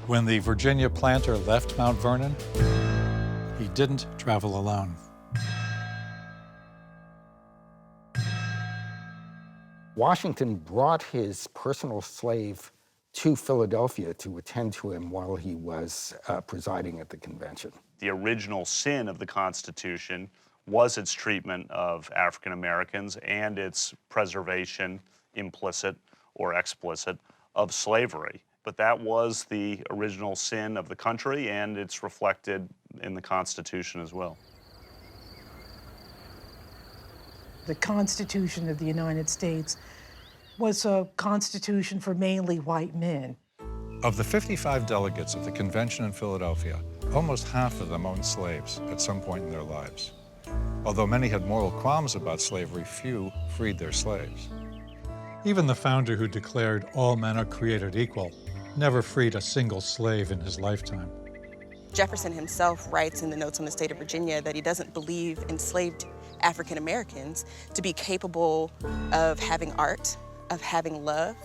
When the Virginia planter left Mount Vernon, he didn't travel alone. Washington brought his personal slave to Philadelphia to attend to him while he was presiding at the convention. The original sin of the Constitution was its treatment of African Americans and its preservation, implicit or explicit, of slavery. But that was the original sin of the country, and it's reflected in the Constitution as well. The Constitution of the United States was a constitution for mainly white men. Of the 55 delegates of the convention in Philadelphia, almost half of them owned slaves at some point in their lives. Although many had moral qualms about slavery, few freed their slaves. Even the founder who declared all men are created equal never freed a single slave in his lifetime. Jefferson himself writes in the Notes on the State of Virginia that he doesn't believe enslaved African Americans to be capable of having art, of having love,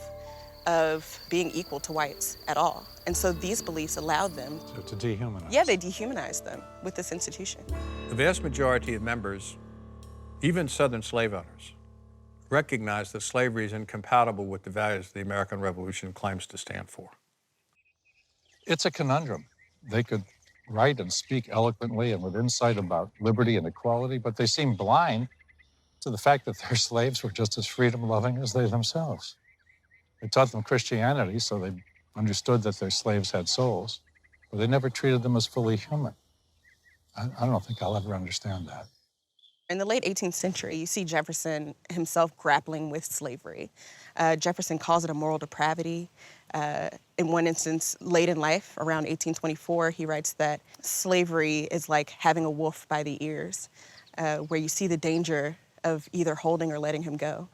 of being equal to whites at all. And so these beliefs allowed them to dehumanize. Yeah, they dehumanized them with this institution. The vast majority of members, even Southern slave owners, recognize that slavery is incompatible with the values the American Revolution claims to stand for. It's a conundrum. They could write and speak eloquently and with insight about liberty and equality, but they seem blind to the fact that their slaves were just as freedom-loving as they themselves. They taught them Christianity, so they understood that their slaves had souls, but they never treated them as fully human. I don't think I'll ever understand that. In the late 18th century, you see Jefferson himself grappling with slavery. Jefferson calls it a moral depravity. In one instance, late in life, around 1824, he writes that slavery is like having a wolf by the ears, where you see the danger of either holding or letting him go.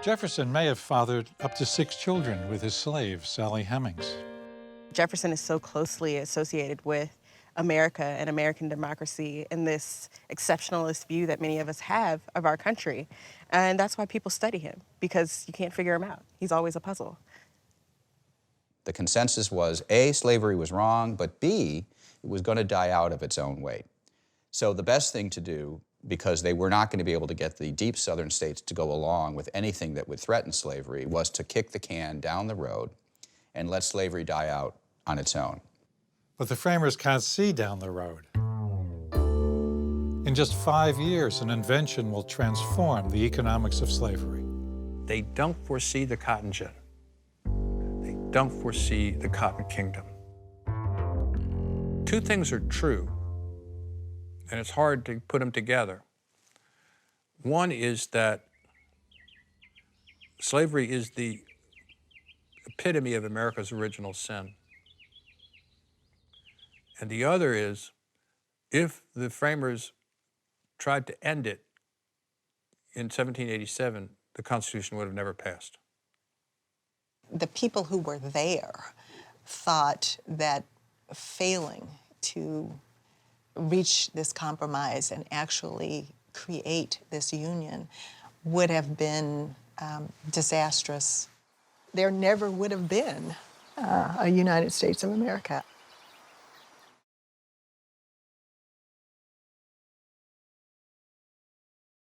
Jefferson may have fathered up to 6 children with his slave, Sally Hemings. Jefferson is so closely associated with America and American democracy and this exceptionalist view that many of us have of our country. And that's why people study him, because you can't figure him out. He's always a puzzle. The consensus was, A, slavery was wrong, but B, it was going to die out of its own weight. So the best thing to do, because they were not going to be able to get the deep southern states to go along with anything that would threaten slavery, was to kick the can down the road and let slavery die out on its own. But the framers can't see down the road. In just 5 years, an invention will transform the economics of slavery. They don't foresee the cotton gin. They don't foresee the cotton kingdom. 2 things are true, and it's hard to put them together. One is that slavery is the epitome of America's original sin. And the other is, if the framers tried to end it in 1787, the Constitution would have never passed. The people who were there thought that failing to reach this compromise and actually create this union would have been disastrous. There never would have been a United States of America.